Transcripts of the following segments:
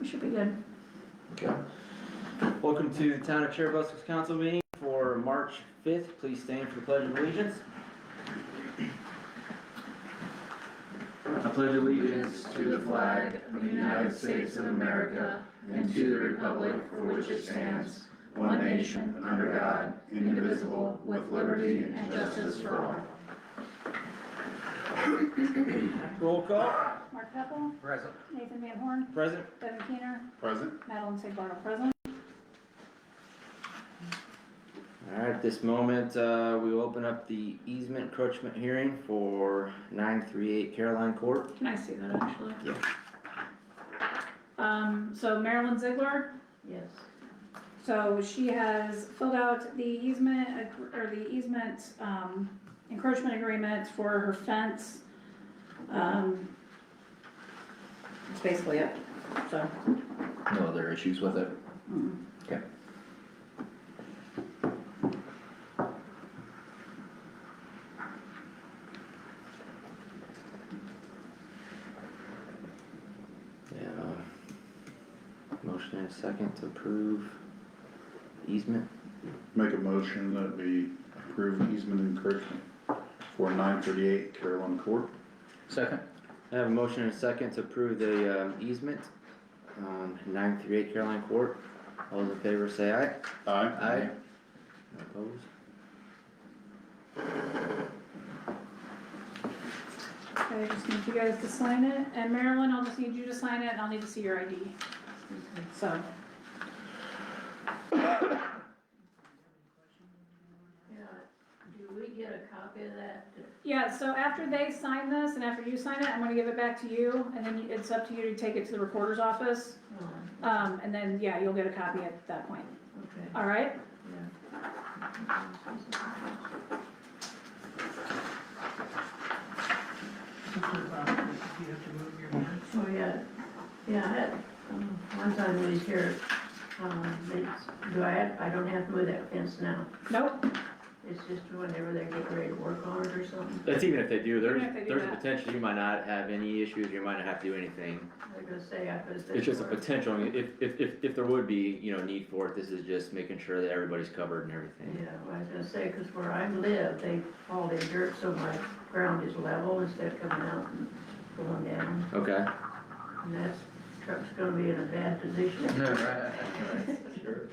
we should be good. Okay. Welcome to the Town of Cherubusco's Council meeting for March 5th. Please stand for the Pledge of Allegiance. I pledge allegiance To the flag of the United States of America and to the republic for which it stands, one nation, under God, indivisible, with liberty and justice for all. Roll call. Mark Heppel, Present. Nathan Van Horn, Present. Devin Keener, Present. Madeline St. Bartle present. All right, at this moment, we will open up the easement encroachment hearing for 938 Caroline Court. Can I see that actually? Yeah. So Marilyn Ziegler, Yes. so she has filled out the easement, encroachment agreement for her fence. That's basically it, so. No other issues with it? Okay. Yeah. Motion and a second to approve easement. Make a motion that we approve easement encroachment for 938 Caroline Court. Second? I have a motion and a second to approve the easement on 938 Caroline Court. All those in favor say aye. Aye. Opposed? Okay, I just need you guys to sign it, and Marilyn, I'll just need you to sign it, and I'll need to see your ID. So, Yeah, do we get a copy of that? yeah, so after they sign this, and after you sign it, I'm gonna give it back to you, and then it's up to you to take it to the recorder's office. And then, yeah, you'll get a copy at that point. Okay, All right? yeah. Oh, yeah, one time we was here, I don't have to move that fence now. Nope, It's just whenever they're getting ready to work on it or something. That's even if they do. Even if they do There's a that. potential you might not have any issues. You might not have to do anything. They're gonna say I could say. It's just a potential. I mean, if there would be, need for it, this is just making sure that everybody's covered and everything. Yeah, well, I was gonna say, cause where I live, they haul their dirt so my ground is level instead of coming out and going down. Okay. And that truck's gonna be in a bad position. Sure.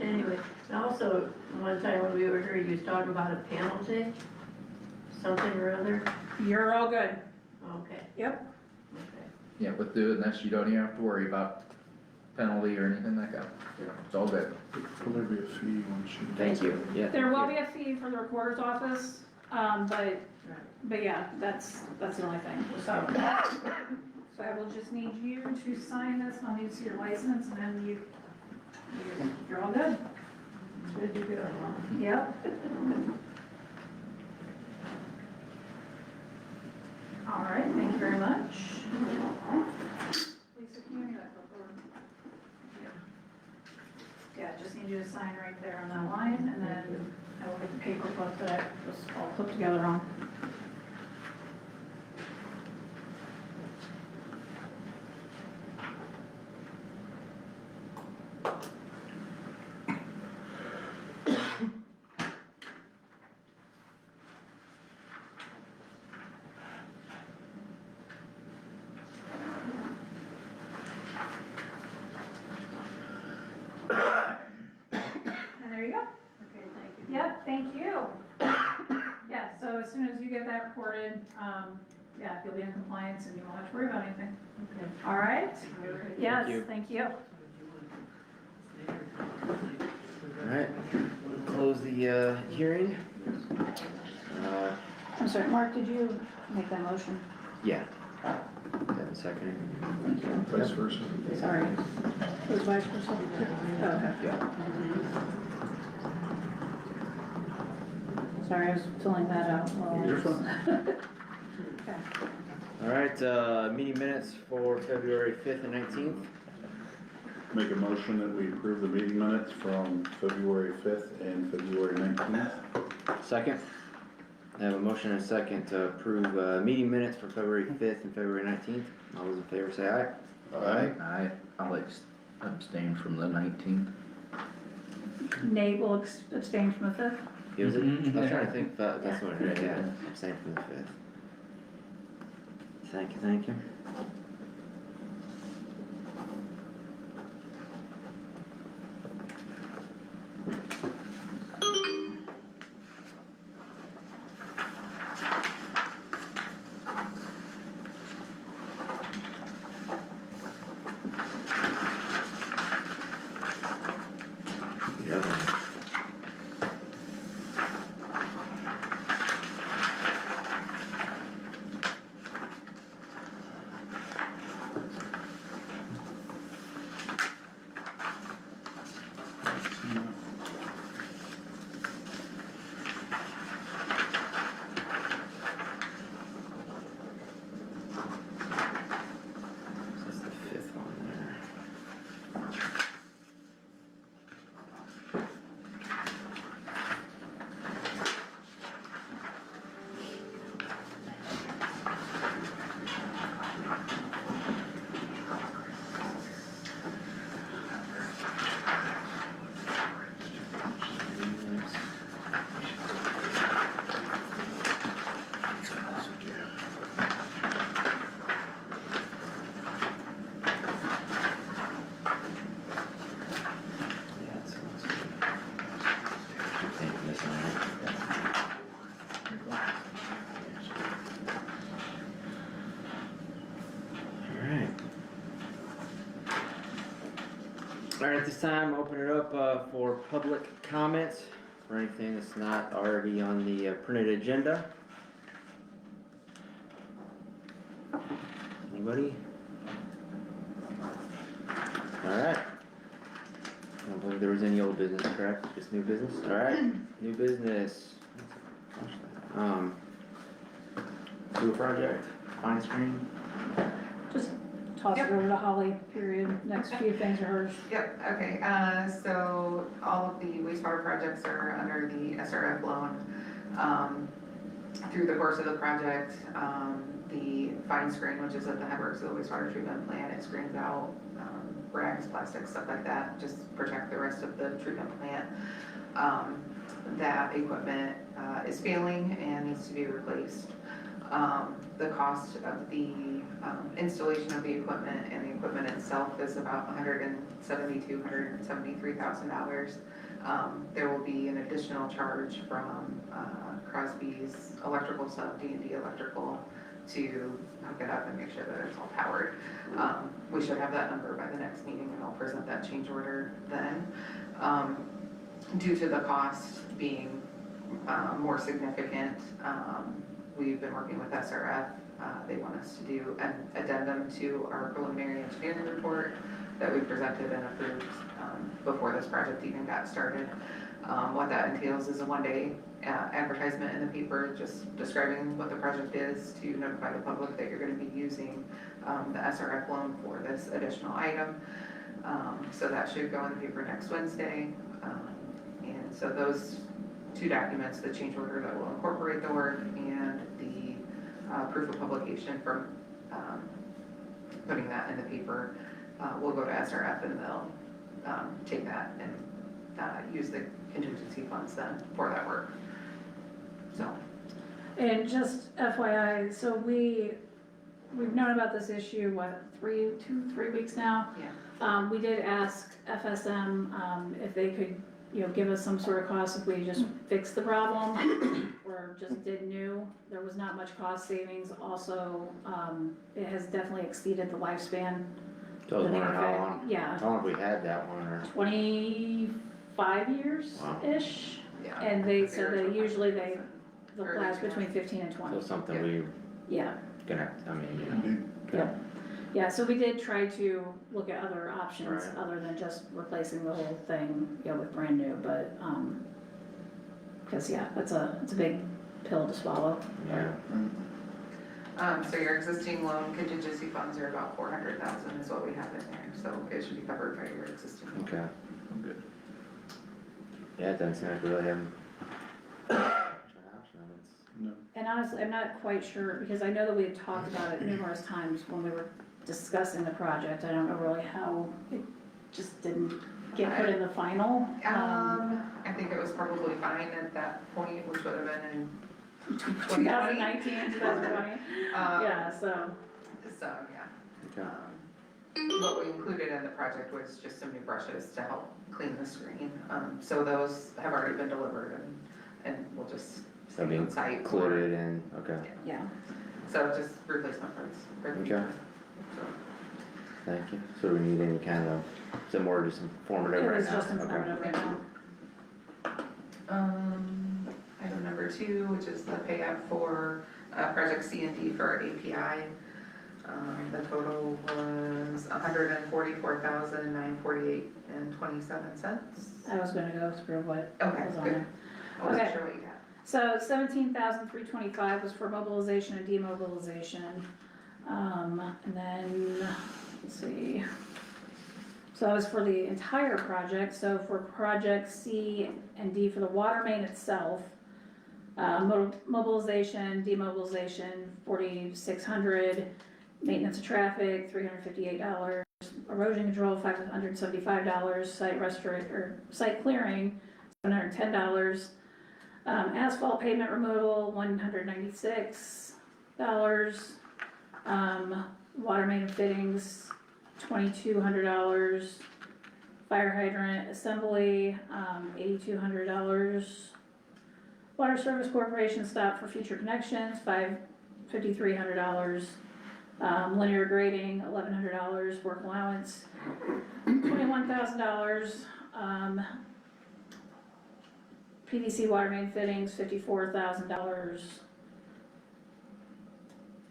Anyway, and also, one time when we were here, you was talking about a penalty, something or other. you're all good. Okay, Yep, okay. Yeah, with doing this, you don't even have to worry about penalty or anything like that. It's all good. Will there be a fee when she? Thank you. Yeah. there will be a fee for the recorder's office, but yeah, that's the only thing, so. So I will just need you to sign this, and I'll need to see your license, and then you're all good. Good to go, huh? Yep. All right, thank you very much. Lisa, can you hand me that clipboard? Yeah, just need you to sign right there on that line, and then I will get the paper clip that I was all put together on. And there you go. Okay, thank you. Yep, thank you. Yeah, so as soon as you get that recorded, yeah, you'll be in compliance and you won't have to worry about anything. Okay. All right? Alright. Yes, thank you. All right. Close the hearing. I'm sorry, Mark, did you make that motion? Yeah. Devin seconded. Vice versa. Sorry. It was vice versa? Oh, okay. Yeah. Sorry, I was filling that out. while I You're was- fine. Okay. All right. Meeting minutes for February 5th and 19th. Make a motion that we approve the meeting minutes from February 5th and February 19th. Second. I have a motion and a second to approve meeting minutes for February 5th and February 19th. All those in favor say aye. Aye, I'll abstain from the 19th. Nate will abstain from the 5th. Was it? I was Mhm. trying to think, that's what it is, yeah, same from the 5th. Thank you. Yeah. That's the 5th one there. Yeah, it's Take this one. Alright. Alright, at this time, open it up for public comments for anything that's not already on the printed agenda. Anybody? Alright. I don't believe there was any old business, correct? Just new business? Alright, new business. Sewer project, fine screen. Just toss it Yep. over to Holly, period. Next few things are hers. Yep, okay, so all of the wastewater projects are under the SRF loan. Through the course of the project, the fine screen, which is at the headworks of the wastewater treatment plant, it screens out, rags, plastic, stuff like that, just protect the rest of the treatment plant. That equipment, is failing and needs to be replaced. The cost of the installation of the equipment and the equipment itself is about $173,000. There will be an additional charge from Crosby's electrical sub, D&D Electrical, to hook it up and make sure that it's all powered. We should have that number by the next meeting, and I'll present that change order then. Due to the cost being more significant, we've been working with SRF. They want us to do an addendum to our preliminary engineering report that we presented and approved before this project even got started. What that entails is a one-day advertisement in the paper just describing what the project is, to notify the public that you're going to be using the SRF loan for this additional item. So that should go in the paper next Wednesday. And so those two documents, the change order that will incorporate the work and the proof of publication from putting that in the paper, will go to SRF, and they'll take that and use the contingency funds then for that work. So. And just FYI, so we've known about this issue, what, 3 weeks now? Yeah. We did ask FSM, if they could, give us some sort of cost if we just fixed the problem or just did new. There was not much cost savings. Also, it has definitely exceeded the lifespan. So I was wondering how long, Yeah, how long have we had that one, or? 25 years-ish. Yeah. And they said that usually they'll Early last between 20. 15 and So 20. something we Yeah, gonna, Indeed. Yep. Yeah, so we did try to look at other options Right. other than just replacing the whole thing, with brand new, but, cause yeah, it's a big pill to swallow. yeah, So your existing loan contingency funds are about 400,000 is what we have in there, so it should be covered by your existing loan. okay. Good. Yeah, it doesn't seem like we really have much of an option. No. And honestly, I'm not quite sure, because I know that we had talked about it numerous times when we were discussing the project. I don't know really how it just didn't get put in the final. I think it was probably fine at that point, which would have been in 2019, 2020, yeah, so, So, yeah. Okay. What we included in the project was just some new brushes to help clean the screen. So those have already been delivered and we'll just That'll be stay on site. included in, okay, yeah. So just replacement parts. for the Okay. future. thank you. So do we need any kind of, is it more just informative It right was now? just Okay. informative right now. Item number 2, which is the pay app for project C&D for our API. The total was $144,948.27. I was gonna go through what Okay, was on good. there. I wasn't Okay. sure what you got. So 17,325 was for mobilization and demobilization. And then, let's see. So that was for the entire project, so for project C and D for the water main itself, mobilization, demobilization, 4,600, maintenance of traffic, $358, erosion control, $575, site clearing, $710, asphalt pavement removal, $196, water main fittings, $2,200, fire hydrant assembly, $8,200, water service corporation stop for future connections, $5,300, linear grading, $1,100, work allowance, $21,000, PVC water main fittings, $54,000.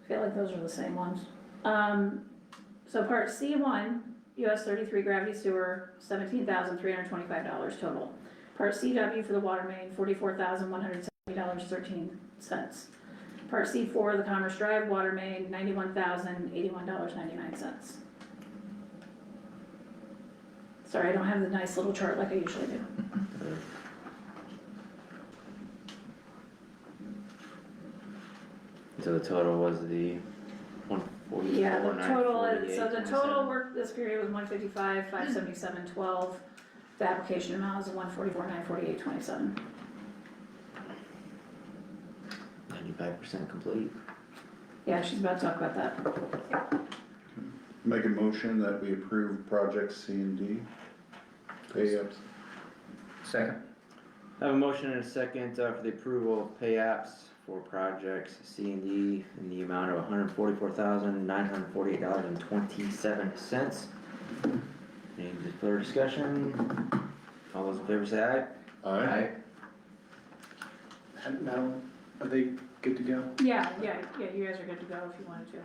I feel like those are the same ones. So part C1, US 33 gravity sewer, $17,325 total. Part CW for the water main, $44,170.13. Part C4, the Commerce Drive water main, $91,081.99. Sorry, I don't have the nice little chart like I usually do. So the total was the 144, Yeah, the total, 948, so the total 27. work this period was 155, 577.12. The application amount was 144, 948.27. 95% complete. Yeah, she's about to talk about that. Make a motion that we approve project C and D. Pay apps. Second? I have a motion and a second for the approval of pay apps for projects C and D in the amount of $144,948.27. Any further discussion? All those in favor say aye. Aye. And now, are they good to go? Yeah, you guys are good to go if you wanted to.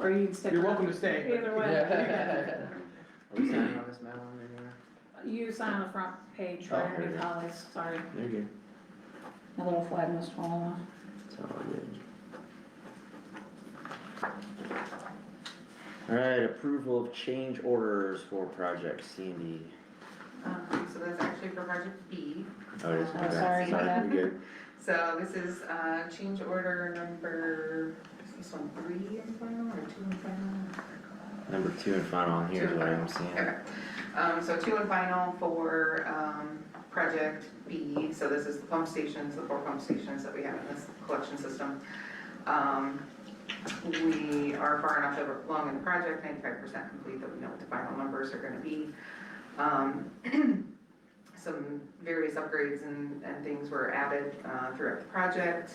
Or you can stick You're around. welcome to stay. Either way. Are we signing on this memo anywhere? You sign on the front page right Oh, underneath here. Holly's, sorry. You're good. My little flag must fall off. It's all good. Alright, approval of change orders for project C and D. So that's actually for project B. Oh, it is, Oh, okay. sorry about that. You're good. So this is change order number, is this one 3 in final or 2 in final? Number 2 and final on here is what I'm seeing. Okay, so 2 and final for project B. So this is the pump stations, the 4 pump stations that we have in this collection system. We are far enough along in the project, 95% complete, that we know what the final numbers are gonna be. Some various upgrades and things were added throughout the project.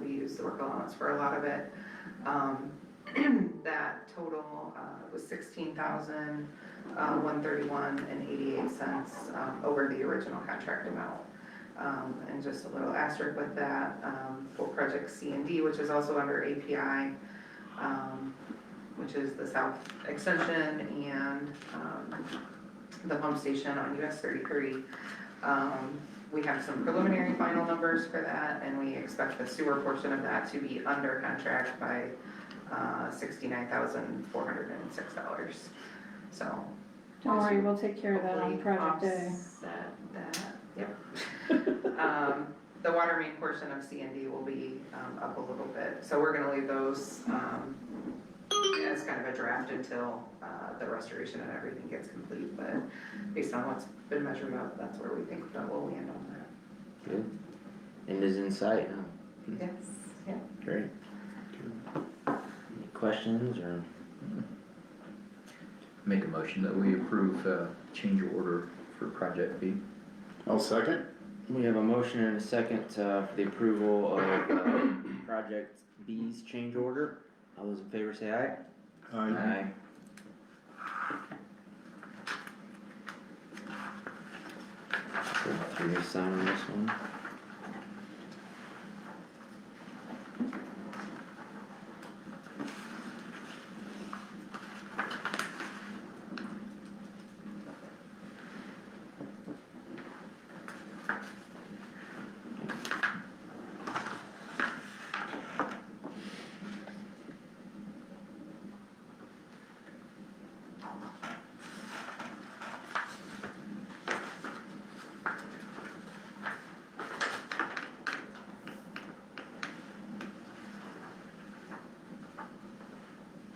We used the work allowance for a lot of it. That total was $16,131.88 over the original contract amount. And just a little asterisk with that, for project C and D, which is also under API, which is the south extension and the pump station on US 33. We have some preliminary final numbers for that, and we expect the sewer portion of that to be under contract by $69,406. So. Don't worry, we'll take care of that on hopefully project day. offset that, yep. The water main portion of C and D will be up a little bit, so we're gonna leave those as kind of a draft until, the restoration and everything gets complete, but based on what's been measured out, that's where we think that we'll land on that. Good. End is in sight, huh? Yes, yeah. Great. Any questions or? Make a motion that we approve, change order for project B. I'll second. We have a motion and a second, for the approval of, project B's change order. All those in favor say aye. Aye. So, three to sign on this one.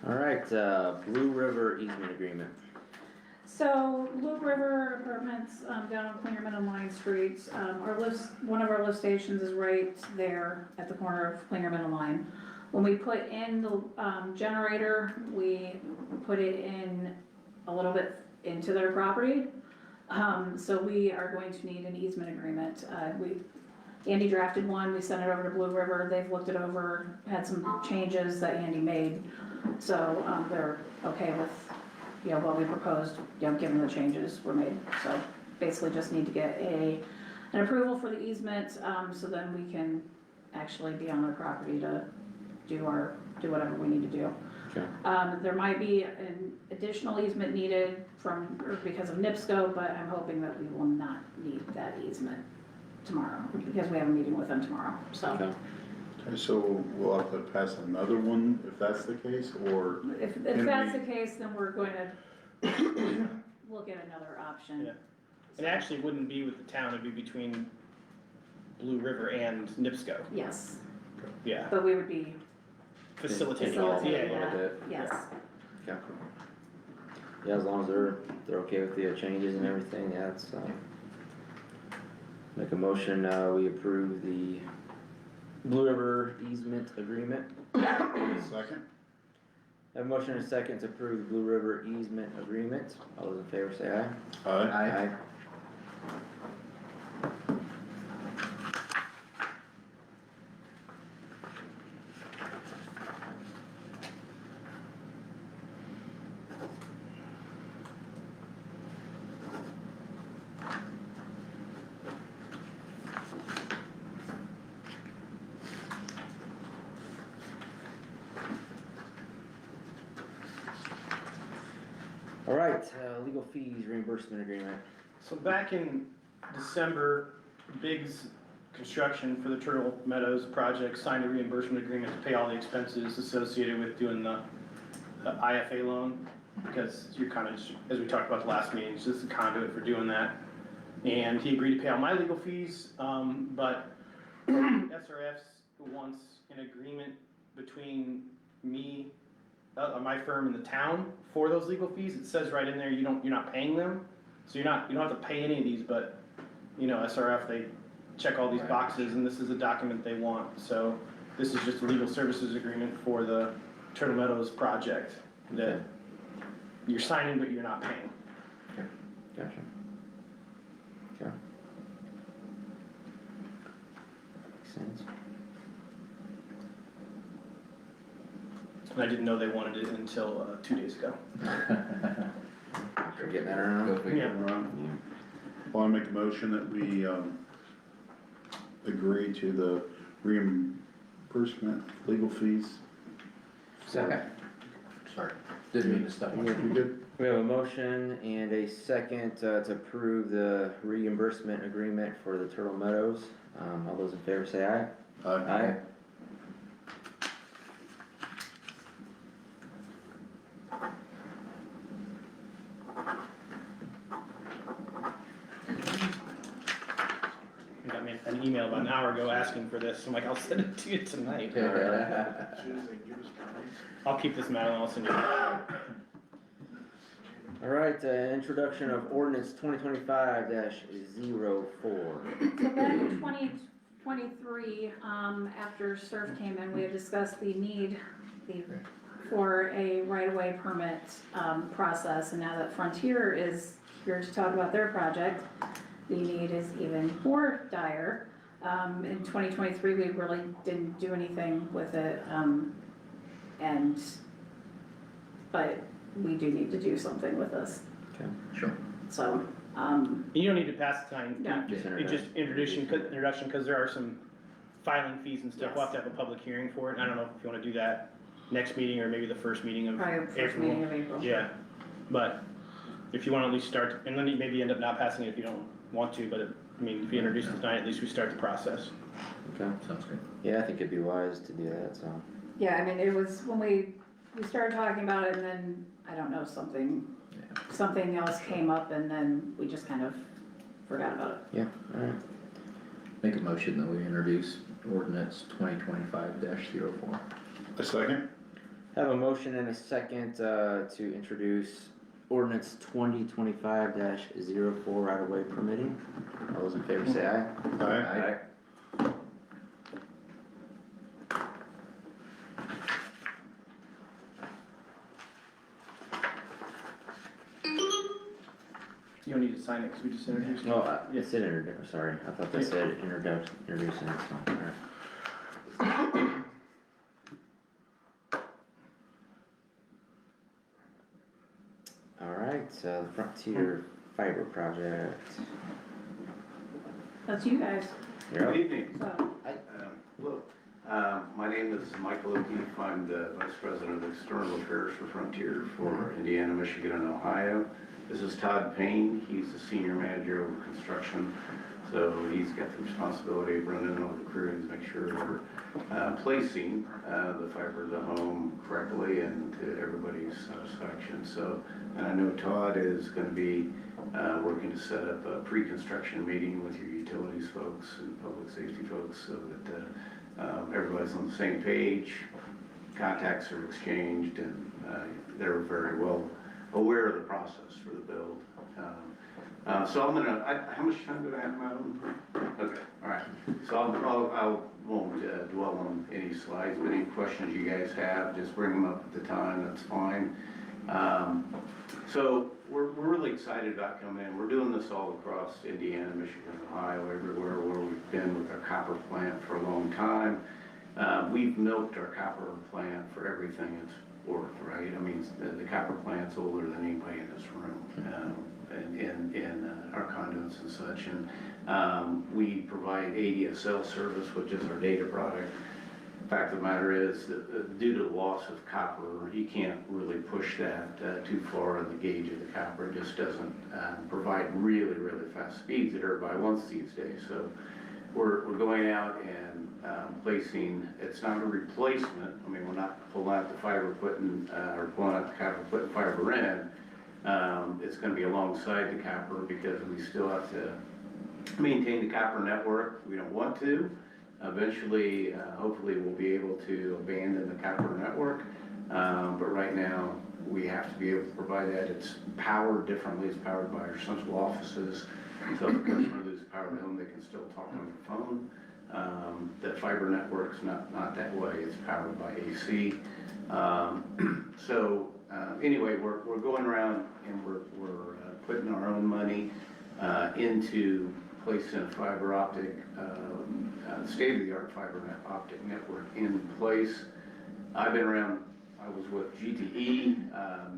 All right, Blue River easement agreement. So Blue River Apartments, down on Clingerman and Line Street, one of our lift stations is right there at the corner of Clingerman and Line. When we put in the, generator, we put it in a little bit into their property. So we are going to need an easement agreement. Andy drafted one, we sent it over to Blue River, they've looked it over, had some changes that Andy made. So, they're okay with, what we proposed, given the changes were made. So basically just need to get an approval for the easement, so then we can actually be on their property to do whatever we need to do. Okay. There might be an additional easement needed because of NIPSCO, but I'm hoping that we will not need that easement tomorrow, because we have a meeting with them tomorrow, so. Okay. Okay, so we'll have to pass another one if that's the case, or? If Can that's we- the case, then we're going to look at another option. Yeah. It actually wouldn't be with the town, it'd be between Blue River and NIPSCO, Yes, yeah, but we would be facilitating it, facilitating yeah, little yeah. bit. yes. Okay. Yeah, as long as they're okay with the changes and everything, yeah, it's, make a motion, we approve the Blue River easement agreement. Second? Have a motion and a second to approve the Blue River easement agreement. All those in favor say aye. Aye. All right, legal fees reimbursement agreement. So back in December, Biggs Construction for the Turtle Meadows project signed a reimbursement agreement to pay all the expenses associated with doing the IFA loan, because you're kind of, as we talked about the last meeting, it's just a conduit for doing that. And he agreed to pay all my legal fees, but SRF's wants an agreement between me, my firm and the town for those legal fees. It says right in there, you're not paying them, so you don't have to pay any of these, but, SRF, they check all these Right. boxes, and this is a document they want, so this is just a legal services agreement for the Turtle Meadows project that you're signing, but you're not paying. Gotcha. Okay. Makes sense. And I didn't know they wanted it until 2 days ago. After getting that around. Go figure. Well, I make a motion that we, agree to the reimbursement legal fees. Second. Sorry, didn't mean to step on You you. good? We have a motion and a second to approve the reimbursement agreement for the Turtle Meadows. All those in favor say aye. Aye. You got me a penny? an email about an hour ago asking for this, I'm like, I'll send it to you tonight. I'll keep this mail and I'll send you. All right, introduction of ordinance 2025-04. So back in 2023, after SURF came in, we had discussed the need for a right-of-way permit process, and now that Frontier is here to talk about their project, the need is even more dire. In 2023, we really didn't do anything with it, but we do need to do something with this, Sure. so, You don't need to pass it tonight. No. You just introduction, because there are some filing fees and stuff. We'll have to have a public hearing for it. I don't know if you wanna do that next meeting or maybe the first meeting of probably the first April. meeting of April. Yeah, but if you wanna at least start, and then you maybe end up not passing it if you don't want to, but I mean, if you introduce it tonight, at least we start the process. Okay, Sounds good. yeah, I think it'd be wise to do that, so. Yeah, I mean, it was when we started talking about it, and then, I don't know, something else came up, and then we just kind of forgot about it. Yeah, all right. Make a motion that we introduce ordinance 2025-04. A second? Have a motion and a second, to introduce ordinance 2025-04 right-of-way permitting. All those in favor say aye. Aye. You don't need to sign it, because we just introduced it. No, it said introduce, sorry, I thought that said introducing it, so, all right. All right, the Frontier Fiber Project. That's you guys, You're up. Good evening. so, Hello. My name is Michael O'Keefe. I'm the Vice President of External Affairs for Frontier for Indiana, Michigan, and Ohio. This is Todd Payne. He's the Senior Manager of Construction. So he's got the responsibility of running all the crews, make sure we're placing the fiber to the home correctly and to everybody's satisfaction. So, and I know Todd is going to be working to set up a pre-construction meeting with your utilities folks and public safety folks so that everybody's on the same page, contacts are exchanged, and they're very well aware of the process for the build. So I'm gonna, how much time do I have, madam? Okay, all right. So I won't dwell on any slides, but any questions you guys have, just bring them up at the time, that's fine. So we're really excited about coming in. We're doing this all across Indiana, Michigan, Ohio, everywhere where we've been with our copper plant for a long time. We've milked our copper plant for everything it's worth, right? I mean, the copper plant's older than anybody in this room, in our conduits and such. And we provide ADSL service, which is our data product. Fact of the matter is that due to the loss of copper, you can't really push that too far on the gauge of the copper. It just doesn't provide really, really fast speeds that everybody wants these days. So we're going out and placing, it's not a replacement. I mean, we're not pulling out the fiber, pulling out the copper, putting fiber in. It's going to be alongside the copper because we still have to maintain the copper network. We don't want to. Eventually, hopefully we'll be able to abandon the copper network, but right now we have to be able to provide that. It's powered differently. It's powered by our central offices, so if a customer loses power at home, they can still talk on the phone. The fiber network's not that way. It's powered by AC. Anyway, we're going around and we're putting our own money into placing a fiber optic, state-of-the-art fiber optic network in place. I've been around, I was with GTE,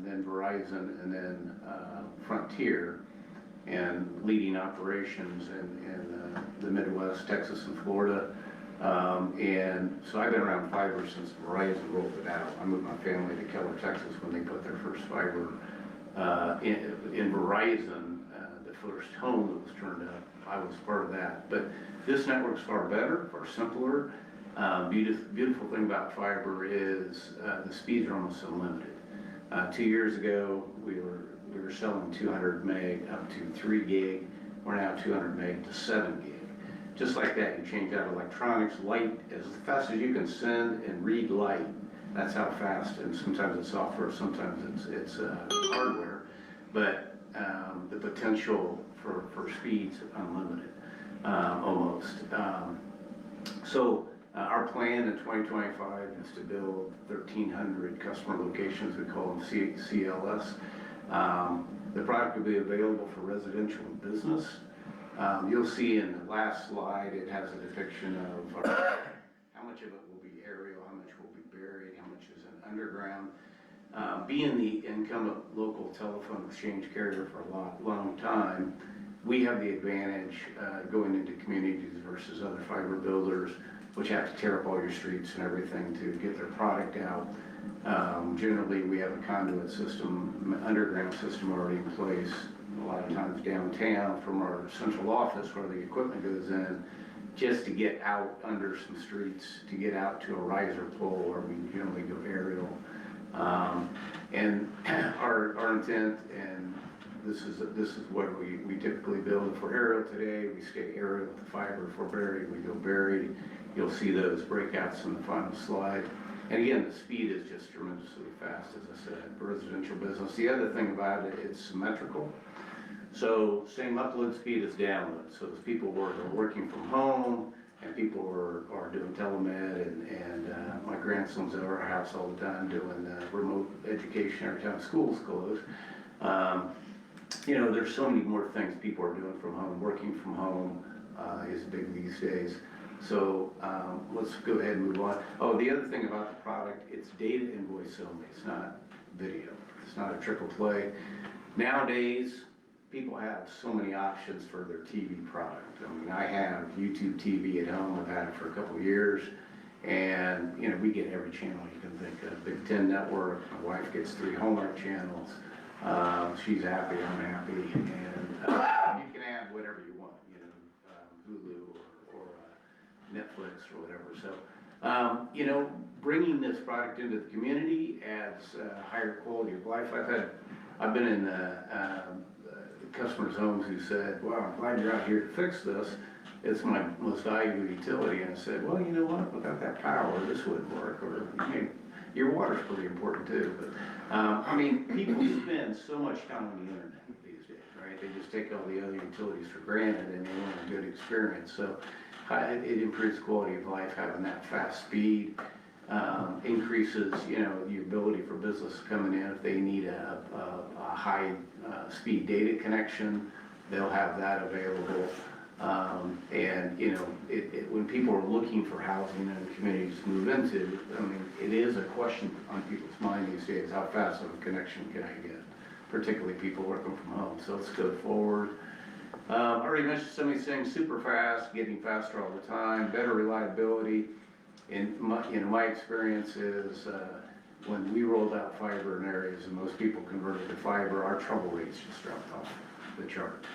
then Verizon, and then Frontier, and leading operations in the Midwest, Texas and Florida. And so I've been around fiber since Verizon rolled it out. I moved my family to Keller, Texas when they put their first fiber in Verizon, the first home that was turned up. I was part of that. But this network's far better, far simpler. Beautiful thing about fiber is the speeds are almost unlimited. 2 years ago, we were selling 200 meg up to 3 gig. We're now 200 meg to 7 gig. just like that, you change out electronics, light, as fast as you can send and read light, that's how fast, and sometimes it's software, sometimes it's hardware, but the potential for speed's unlimited, almost. So our plan in 2025 is to build 1,300 customer locations, we call them CLS. The product will be available for residential and business. You'll see in the last slide, it has a depiction of how much of it will be aerial, how much will be buried, how much is in underground. Being the incumbent local telephone exchange carrier for a long time, we have the advantage going into communities versus other fiber builders, which have to tear up all your streets and everything to get their product out. Generally, we have a conduit system, underground system already in place, a lot of times downtown from our central office where the equipment goes in, just to get out under some streets, to get out to a riser pole where we generally go aerial. And our intent, and this is what we typically build. If we're aerial today, we stay aerial with the fiber. If we're buried, we go buried. You'll see those breakouts in the final slide. And again, the speed is just tremendously fast, as I said, for residential business. The other thing about it, it's symmetrical. So same upload speed as download. So as people are working from home and people are doing telemed and my grandson's at our house all the time doing remote education every time school's closed. You know, there's so many more things people are doing from home. Working from home is big these days. So let's go ahead and move on. Oh, the other thing about the product, it's data and voice only. It's not video. It's not a triple play. Nowadays, people have so many options for their TV product. I mean, I have YouTube TV at home. I've had it for a couple of years. And, you know, we get every channel you can think of. Big Ten Network. My wife gets 3 Hallmark channels. She's happy, I'm happy. And you can add whatever you want, you know, Hulu or Netflix or whatever. So, you know, bringing this product into the community adds higher quality of life. I've been in customers' homes who said, wow, I'm glad you're out here to fix this. It's my most valuable utility. And I said, well, you know what, without that power, this wouldn't work. Or, you know, your water's pretty important too. But, I mean, people spend so much time on the internet these days, right? They just take all the other utilities for granted and they want a good experience. So it improves quality of life, having that fast speed. Increases, you know, the ability for business coming in if they need a high speed data connection, they'll have that available. And you know, when people are looking for housing and communities to move into, I mean, it is a question on people's mind these days: how fast of a connection can I get? Particularly people working from home. So let's go forward. I already mentioned some of these things: super fast, getting faster all the time, better reliability. In my experience is when we rolled out fiber in areas and most people converted to fiber, our trouble rates just dropped off the chart.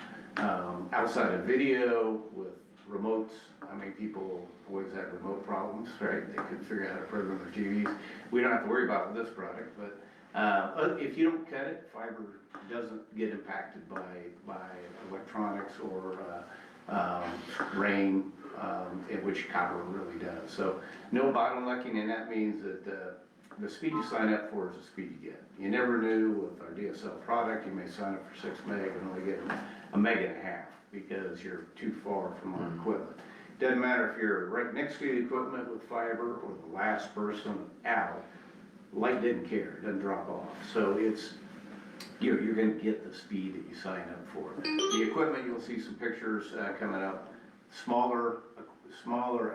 Outside of video with remotes, I mean, people always had remote problems, right? They couldn't figure out how to program their TVs. We don't have to worry about with this product, but if you don't cut it, fiber doesn't get impacted by electronics or rain, in which copper really does. So no bottlenecking, and that means that the speed you sign up for is the speed you get. You never knew with our DSL product, you may sign up for 6 meg and only get 1.5 meg because you're too far from our equipment. Doesn't matter if you're right next to the equipment with fiber or the last person out, light didn't care, it doesn't drop off. So it's, you're gonna get the speed that you sign up for. The equipment, you'll see some pictures coming up. Smaller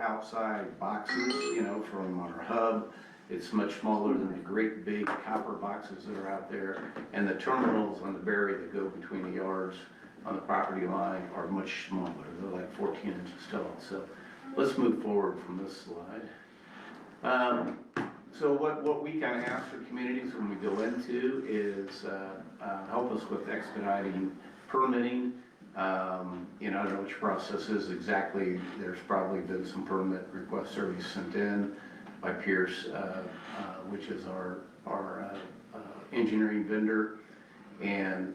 outside boxes, you know, from our hub. It's much smaller than the great big copper boxes that are out there. And the terminals on the berry that go between the yards on the property line are much smaller. They're like 14 inches tall. So let's move forward from this slide. So what we kind of ask for communities when we go into is help us with expediting permitting. You know, I don't know what your process is exactly. There's probably been some permit requests already sent in by Pierce, which is our engineering vendor. And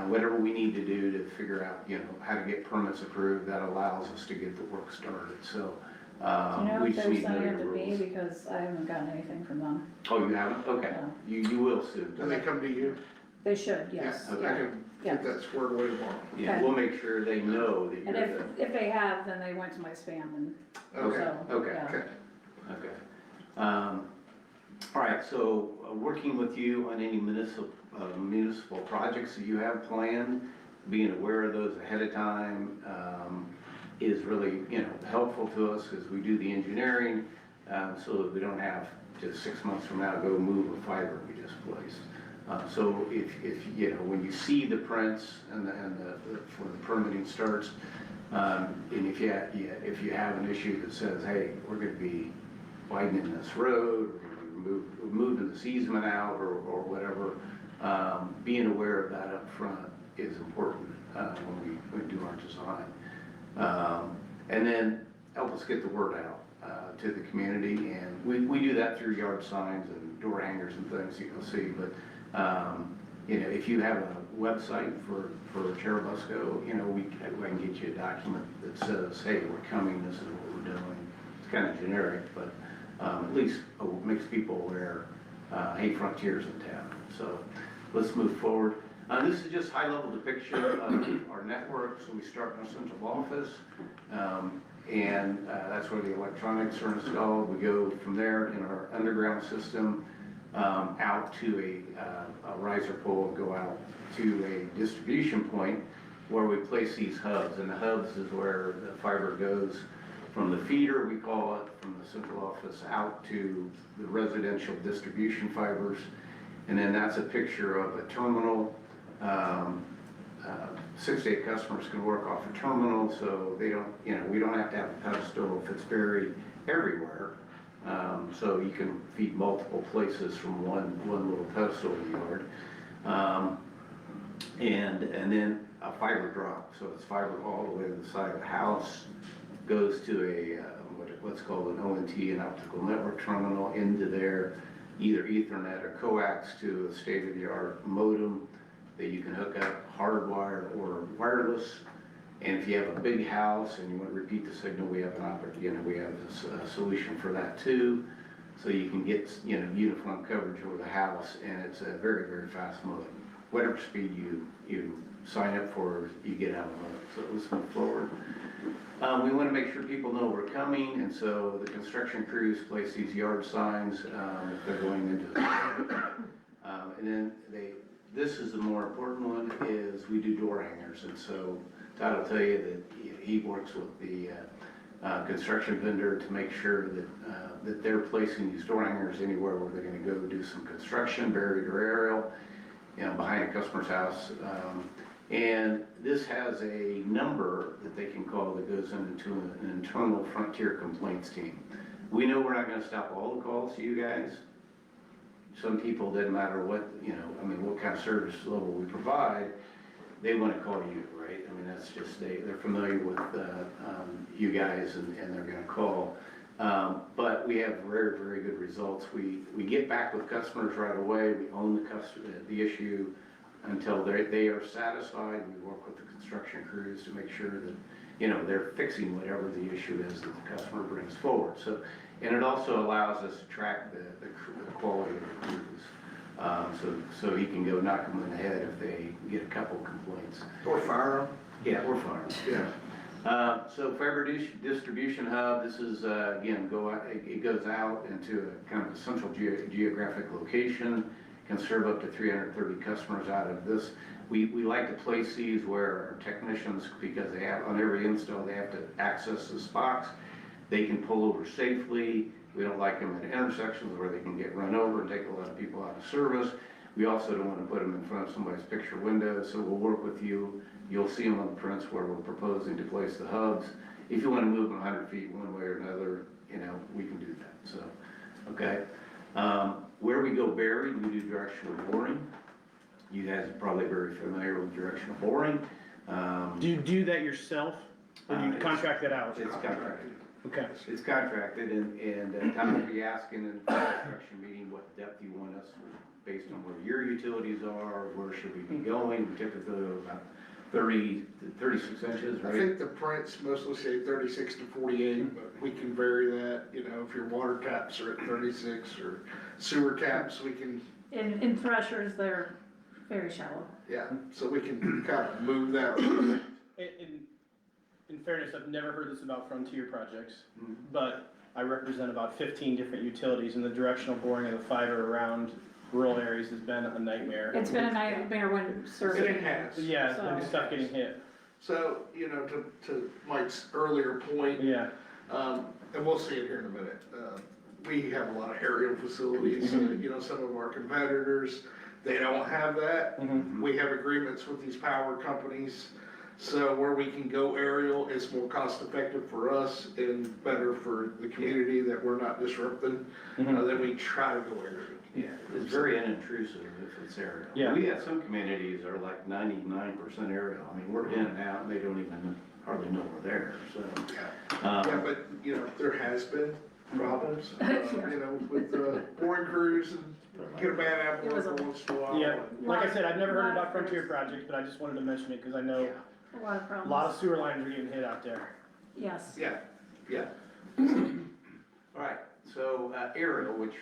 whatever we need to do to figure out, you know, how to get permits approved, that allows us to get the work started, so. Do you know We if just they're need to know sending your it to me, rules. because I haven't gotten anything from them. Oh, you haven't? Okay, No. you will soon. Do they come to you? They should, yes, Yeah, I okay. can get that squared away tomorrow. Yeah, Okay. we'll make sure they know that And you're if they have, then they went to my spam and, Okay, so, okay. yeah. okay. Okay. All right, so working with you on any municipal projects that you have planned, being aware of those ahead of time is really, you know, helpful to us as we do the engineering, so that we don't have to 6 months from now go move a fiber we just placed. So if, you know, when you see the prints and when the permitting starts, and if you have an issue that says, hey, we're gonna be widening this road, we're moving this easement out or whatever, being aware of that up front is important when we do our design. And then help us get the word out to the community, and we do that through yard signs and door hangers and things you can see, but you know, if you have a website for Cherubusco, you know, I can get you a document that says, hey, we're coming, this is what we're doing. It's kind of generic, but at least makes people aware, hey, Frontier's in town. So let's move forward. This is just high-level depiction of our network. So we start in our central office, and that's where the electronics are installed. We go from there in our underground system out to a riser pole and go out to a distribution point where we place these hubs. And the hubs is where the fiber goes from the feeder, we call it, from the central office out to the residential distribution fibers. And then that's a picture of a terminal. 6 to 8 customers can work off a terminal, so they don't, you know, we don't have to have a pedestal if it's buried everywhere. So you can feed multiple places from one little pedestal in the yard. And then a fiber drop, so it's fiber all the way to the side of the house, goes to a what's called an ONT, an optical network terminal, into their either Ethernet or coax to a state-of-the-art modem that you can hook up hardwired or wireless. And if you have a big house and you want to repeat the signal, we have we have a solution for that too. So you can get, you know, uniform coverage over the house, and it's a very, very fast modem. Whatever speed you sign up for, you get out of it. So let's move forward. We want to make sure people know we're coming, and so the construction crews place these yard signs if they're going into the and then this is the more important one, is we do door hangers. And so Todd will tell you that he works with the construction vendor to make sure that they're placing these door hangers anywhere where they're going to go do some construction, buried or aerial, you know, behind a customer's house. And this has a number that they can call that goes into an internal Frontier complaints team. We know we're not going to stop all the calls to you guys. Some people, doesn't matter what, you know, I mean, what kind of service level we provide, they want to call you, right? I mean, that's just, they're familiar with you guys, and they're going to call. But we have very, very good results. We get back with customers right away. We own the issue until they are satisfied. We work with the construction crews to make sure that, you know, they're fixing whatever the issue is that the customer brings forward. So, and it also allows us to track the quality of the crews. So he can go knock them in the head if they get a couple complaints. Or fire them? Yeah, we're fine. Yeah. So fiber distribution hub, this is, again, it goes out into a kind of a central geographic location, can serve up to 330 customers out of this. We like to place these where our technicians, because they have, on every install, they have to access this box. They can pull over safely. We don't like them at intersections where they can get run over and take a lot of people out of service. We also don't want to put them in front of somebody's picture window, so we'll work with you. You'll see them on the prints where we're proposing to place the hubs. If you want to move them 100 feet one way or another, you know, we can do that, so, okay. Where we go buried, we do directional boring. You guys are probably very familiar with directional boring. Do you do that yourself, or do you It's- contract that out? It's contracted. Okay. It's contracted and Tom will be asking in the construction meeting what depth you want us, based on where your utilities are, where should we be going, typically about 30 to 36 inches, I right? think the prints mostly say 36 to 48, but we can vary that, you know, if your water taps are at 36 or sewer taps, we can, In threshers, they're very shallow. yeah, so we can kind of move that. In fairness, I've never heard this about Frontier projects, Mhm. but I represent about 15 different utilities, and the directional boring of the fiber around rural areas has been a nightmare. It's been a nightmare when surfing. It has. Yeah, and So- stuff getting hit, So, you know, to Mike's earlier point, yeah. and we'll see it here in a minute, we have a lot of aerial facilities, you know, some of our competitors, they don't have that. Mhm. We have agreements with these power companies, so where we can go aerial, it's more cost effective for us and better for the community that we're not disrupting, then we try to go aerial. Yeah, it's very unintrusive if it's aerial. Yeah. We have some communities that are like 99% aerial. I mean, we're in and out, and they don't even hardly know we're there, so. Yeah, but, you know, there has been problems, you know, with boring crews and get a bad apple It was every once in a while. Yeah, and- like I said, I've never heard Lot of about Frontier firsts. projects, but I just wanted to mention it, because I know A lot of a problems. lot of sewer lines are getting hit out there. Yes. Yeah, yeah. All right, so aerial, which,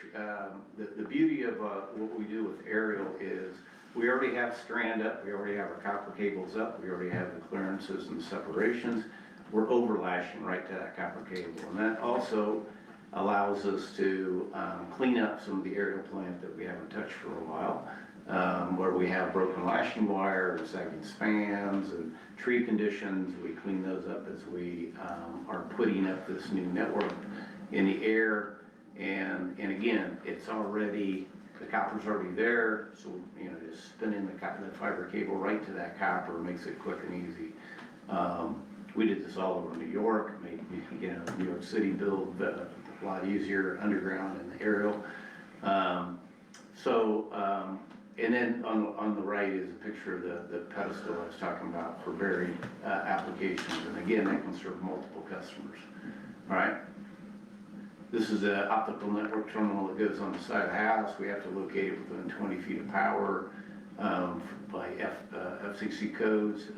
the beauty of what we do with aerial is, we already have strand up, we already have our copper cables up, we already have the clearances and separations. We're overlashing right to that copper cable, and that also allows us to clean up some of the aerial plant that we haven't touched for a while, where we have broken lashing wire and sagging spans and tree conditions. We clean those up as we are putting up this new network in the air. And again, it's already, the copper's already there, so, you know, just spinning the fiber cable right to that copper makes it quick and easy. We did this all over New York, made, you know, New York City build a lot easier underground and aerial. And then on the right is a picture of the pedestal I was talking about for buried applications, and again, that can serve multiple customers. All right? This is an optical network terminal that goes on the side of the house. We have to locate it within 20 feet of power by FCC codes.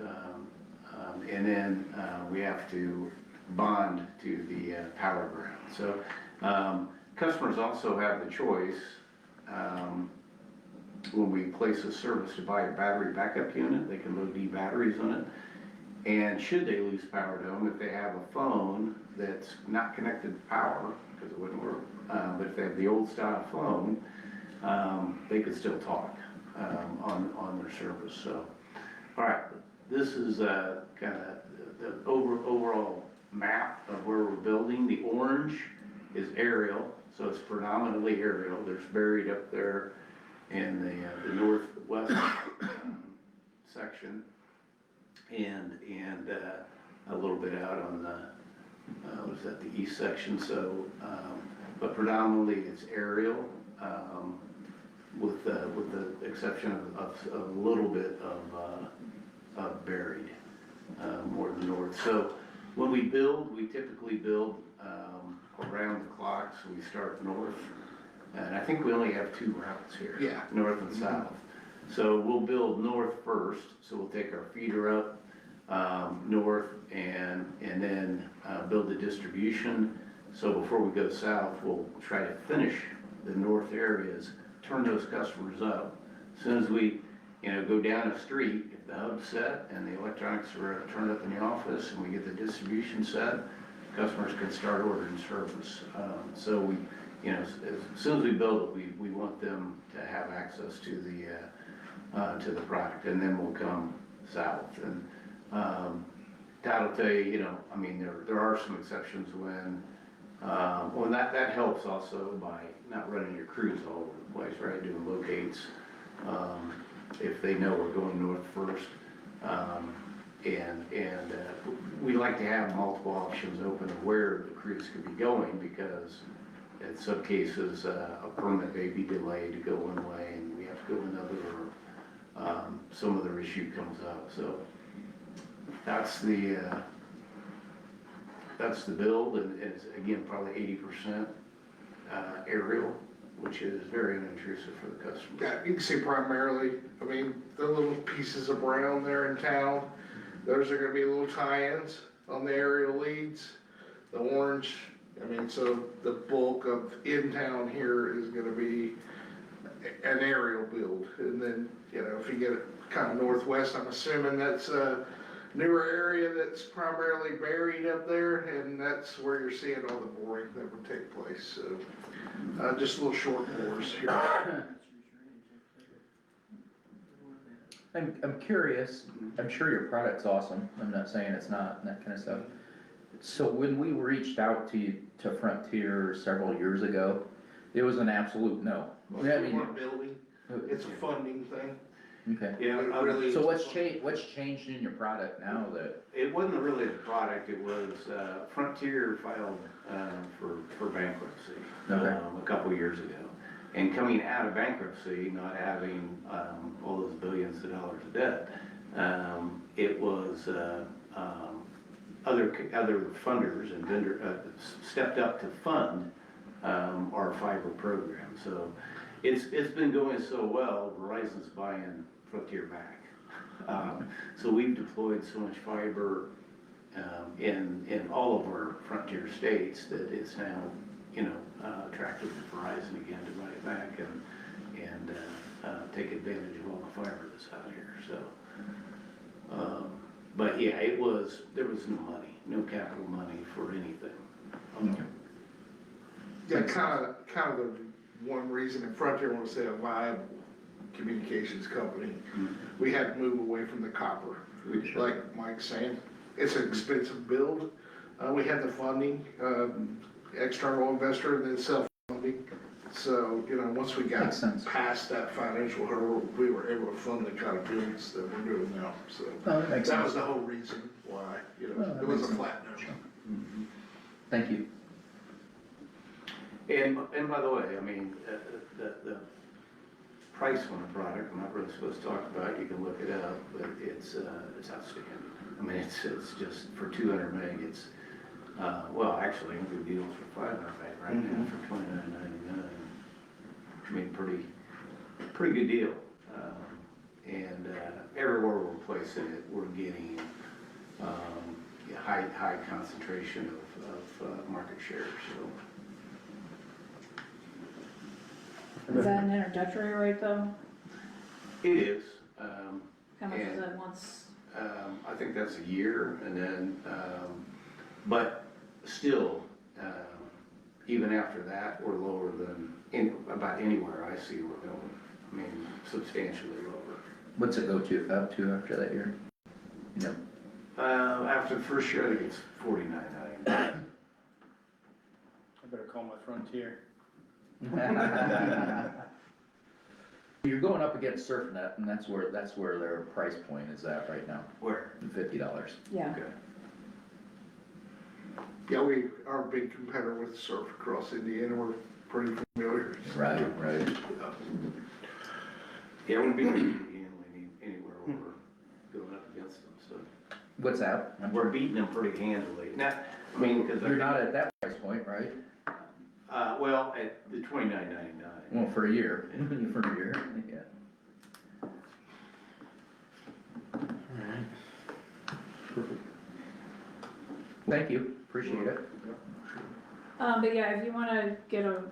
And then we have to bond to the power ground. So customers also have the choice when we place a service to buy a battery backup unit. They can load D batteries on it. And should they lose power to them, if they have a phone that's not connected to power, because it wouldn't work, but if they have the old style phone, they could still talk on their service. So, all right, this is kind of the overall map of where we're building. The orange is aerial, so it's predominantly aerial. There's buried up there in the northwest section, and a little bit out on the what is that, the east section. So, but predominantly it's aerial, with the exception of a little bit of buried, more than north. So when we build, we typically build around the clock. So we start north, and I think we only have two routes here. Yeah. North and south. So we'll build north first. So we'll take our feeder up north and then build the distribution. So before we go south, we'll try to finish the north areas, turn those customers up. As soon as we, you know, go down a street, if the hub's set and the electronics are turned up in the office and we get the distribution set, customers can start ordering service. So we, you know, as soon as we build it, we want them to have access to the product, and then we'll come south. And Todd will tell you, you know, I mean, there are some exceptions when, well, that helps also by not running your crews all over the place, right? Doing locates, if they know we're going north first. We like to have multiple options open of where the crews could be going, because in some cases, a permit may be delayed to go one way and we have to go another, or some other issue comes up. So that's the that's the build, and it's, again, probably 80% aerial, which is very unintrusive for the customers. Yeah, you can see primarily, I mean, the little pieces of brown there in town, those are gonna be little tie-ins on the aerial leads. The orange, I mean, so the bulk of in town here is gonna be an aerial build. And then, you know, if you get it kind of northwest, I'm assuming that's a newer area that's primarily buried up there, and that's where you're seeing all the boring that would take place, so. Just little short bores here. I'm curious, I'm sure your product's awesome, I'm not saying it's not, and that kind of stuff. So when we reached out to Frontier several years ago, it was an absolute no. We I mean, weren't building, it's a funding thing. okay. Yeah, It really So is. what's changed in your product now that, it wasn't really the product, it was, Frontier filed, for bankruptcy, Okay. a couple years ago. And coming out of bankruptcy, not having, all those billions of dollars of debt, it was, other funders and vendor, stepped up to fund, our fiber program. So it's been going so well, Verizon's buying Frontier back. So we've deployed so much fiber, in all of our Frontier states that it's now, you know, attractive to Verizon again to buy it back and take advantage of all the fiber that's out here, so. But yeah, there was no money, no capital money for anything. Yeah, kind of the one reason that Frontier wants to say a viable communications company, we had to move away from the copper. Like Mike's saying, it's an expensive build. We had the funding, external investor, and then self-funding. So, you know, once we got Makes sense. past that financial hurdle, we were able to fund the kind of builds that we're doing now, so. oh, that makes That sense. was the whole reason why, you Oh, know, that it was makes a sense. flat no. Thank you. And by the way, I mean, the price on the product, I'm not really supposed to talk about it, you can look it up, but it's outstanding. I mean, it's just, for 200 meg, it's, well, actually, good deals for 500 meg right now for $29.99. I mean, pretty good deal. And everywhere we're placing it, we're getting high concentration of market share, so. Is that an introductory rate though? It is. How much is And- that once? I think that's a year, and then, but still, even after that, we're lower than about anywhere I see we're going. I mean, substantially lower. What's it go to, up to after that year? You know, After the first year, I think it's $49.99. I better call my Frontier. You're going up against SurfNet, and that's where their price point is at right now, Where? $50. Yeah. Okay. Yeah, we are a big competitor with Surf across Indiana, we're pretty familiar. Right. Yeah, we'll be beating anywhere where we're going up against them, so. What's that? We're beating them pretty handily. Now, I mean, because. You're not at that price point, right? Well, at the $29.99. Well, for a year, for a year, yeah. Thank you, appreciate it. But yeah, if you wanna get a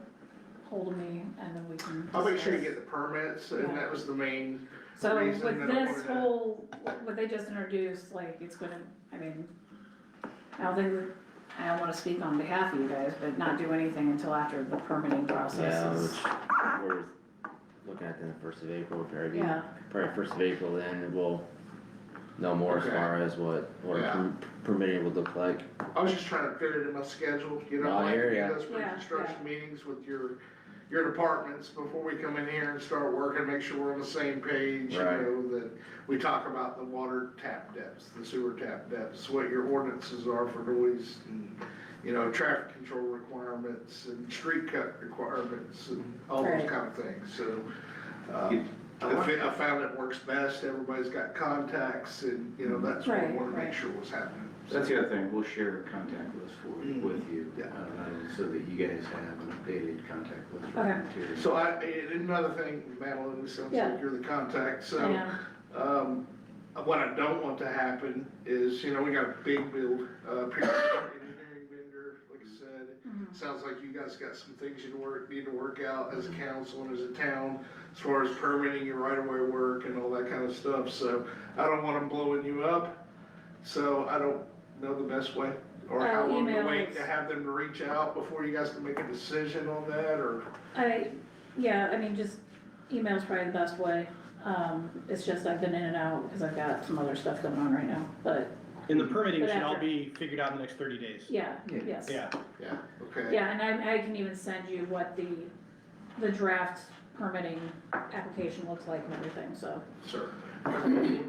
hold of me and then we can. I'll make sure you discuss. get the permits, and that was the main So reason with that I this wanted to- whole, what they just introduced, like, it's gonna, I mean, I don't wanna speak on behalf of you guys, but not do anything until after the permitting process Yeah, is. which we're looking at the 1st of April, probably Yeah. 1st of April, then we'll know more as Okay. far as what Yeah. permitting would look like. I was just trying to fit it in my schedule, you know, No, I like hear you ya. do those Yeah, pre-construction meetings with your departments before we come in here and start working, make sure we're on the same page, you Right. know, that we talk about the water tap depths, the sewer tap depths, what your ordinances are for noise and, you know, traffic control requirements and street cut requirements and all those Right. kind of things, so. I found it works best, everybody's got contacts and, you know, that's what I Right, wanna make right. sure was happening. That's the other thing, we'll share a contact list with you, Yeah. so that you guys have an updated contact list for Okay. materials. So another thing, Madeline, it sounds Yeah. like you're the contact, so. Yeah. What I don't want to happen is, you know, we got a big build, engineering vendor, like I said. Sounds like you guys got some things you need to work out as a council and as a town, as far as permitting your right-of-way work and all that kind of stuff, so I don't want them blowing you up. So I don't know the best way, or how long to wait to have them to reach out before you guys can make a decision on that, or? Yeah, I mean, just email's probably the best way. It's just I've been in and out because I've got some other stuff going on right now, but And the permitting But should all after- be figured out in the next 30 days. yeah, Yeah. yes. Yeah. Yeah, okay. Yeah, and I can even send you what the draft permitting application looks like and everything, so. Sir. Let me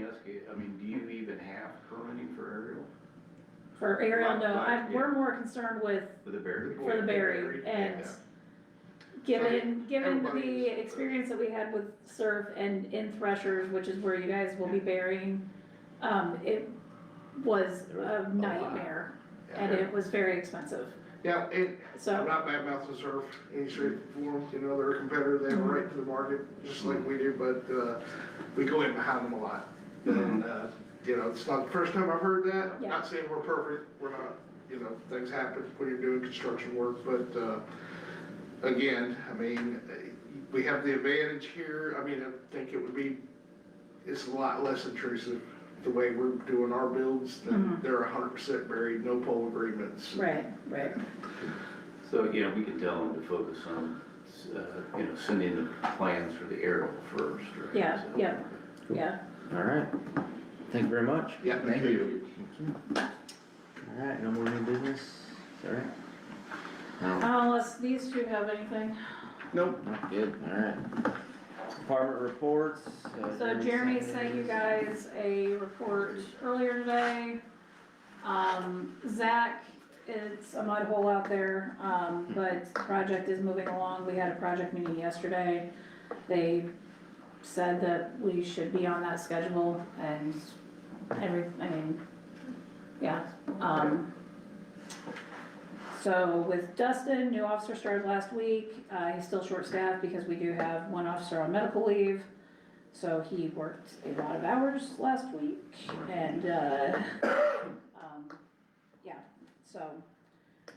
ask you, I mean, do you even have permitting for aerial, For aerial, no, Right, yeah. we're more concerned with, for the Berry? for the berry, and Yeah. given the Everybody's- experience that we had with surf and in threshers, which is where you guys will be burying, it was a nightmare, and it was very expensive, Yeah, and I'm so, not bad mouthing surf, any shape or form, you know, they're a competitor, they have a right to the market, just like we do, but, we go in behind them a lot. And, you know, it's not the first time I've heard that, Yeah. not saying we're perfect, we're not, you know, things happen when you're doing construction work, but, again, I mean, we have the advantage here, I mean, I think it would be, it's a lot less intrusive, the way we're doing our builds, than they're 100% buried, no pole agreements. right. So, you know, we can tell them to focus on, you know, sending the plans for the aerial first, right? Yeah, So- yeah. All right, thank you very much. Yeah, Thank you. All right, no more new business, is that right? No, Unless these two have anything. Nope. not good, all right. Department reports. So Jeremy sent you guys a report earlier today. Zach, it's a mud hole out there, but the project is moving along. We had a project meeting yesterday. They said that we should be on that schedule and yeah. So with Dustin, new officer started last week. He's still short-staffed because we do have one officer on medical leave. So he worked a lot of hours last week and, yeah, so.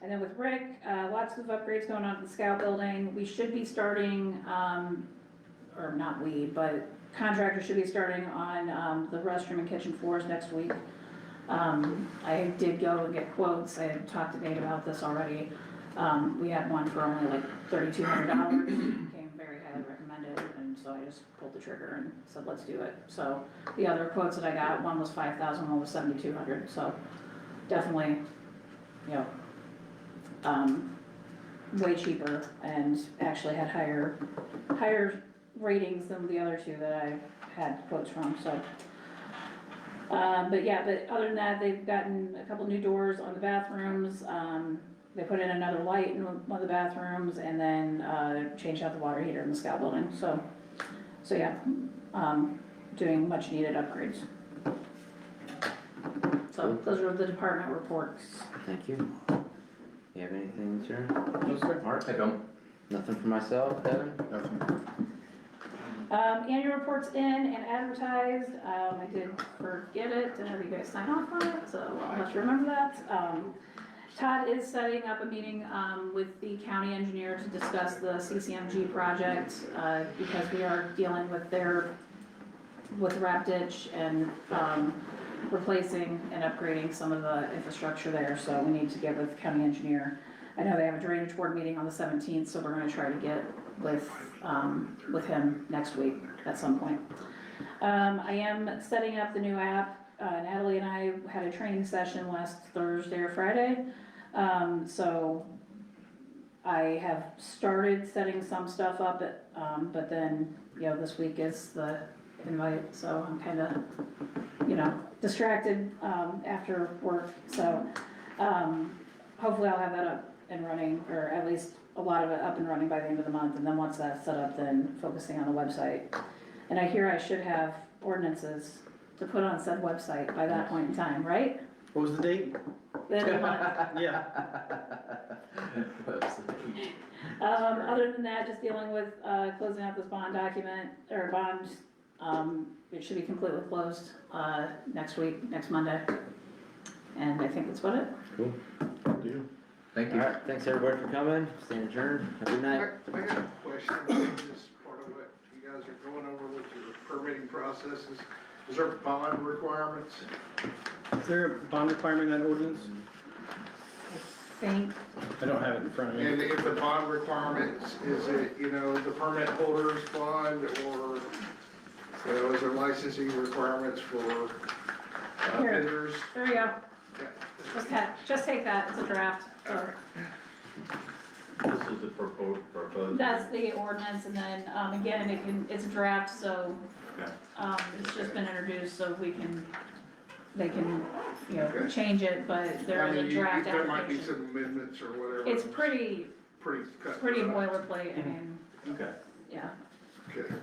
And then with Rick, lots of upgrades going on at the Scout building. We should be starting, or not we, but contractors should be starting on, the restroom and kitchen floors next week. I did go and get quotes. I had talked to Nate about this already. We had one for only like $3,200, came very highly recommended, and so I just pulled the trigger and said, let's do it. So the other quotes that I got, one was $5,000, one was $7,200, so definitely, you know, way cheaper and actually had higher ratings than the other two that I had quotes from, so. But other than that, they've gotten a couple new doors on the bathrooms, they put in another light in one of the bathrooms, and then, changed out the water heater in the Scout building, so yeah, doing much needed upgrades. So those are the department reports. Thank you. You have anything, sir? No, sir. Mark? I don't. Nothing for myself, Devin? Nothing. Annual reports in and advertised, I did forget it, didn't have you guys sign off on it, so I'll have to remember that. Todd is setting up a meeting, with the county engineer to discuss the CCMG project, because we are dealing with with Rap Ditch and, replacing and upgrading some of the infrastructure there, so we need to get with the county engineer. I know they have a drainage board meeting on the 17th, so we're gonna try to get with him next week at some point. I am setting up the new app. Natalie and I had a training session last Thursday or Friday. So I have started setting some stuff up, but then, you know, this week is the invite, so I'm kinda, you know, distracted, after work, so, hopefully I'll have that up and running, or at least a lot of it up and running by the end of the month, and then once that's set up, then focusing on the website. And I hear I should have ordinances to put on said website by that point in time, right? What was the date? The end of the month. Yeah. Other than that, just dealing with, closing out this bond document, or bond, it should be completely closed, next week, next Monday. And I think that's about it. Deal. Thank you. Alright, thanks everybody for coming, stand adjourned, have a good night. I got a question, this is part of what you guys are going over with your permitting processes. Is there bond requirements? Is there a bond requirement in that ordinance? I think, I don't have it in front of me. And if the bond requirements, is it, the permit holder's bond, or, is there licensing requirements for Here. vendors? there you go, Yeah. just take that, it's a draft, or, This is the proposed. that's the ordinance, and then, again, it's a draft, so, Okay. it's just been introduced, so they can, Okay. change it, but there I is a mean, draft there might be application. some amendments or whatever. It's pretty Pretty cut. boilerplate, I mean, Okay. yeah. Okay.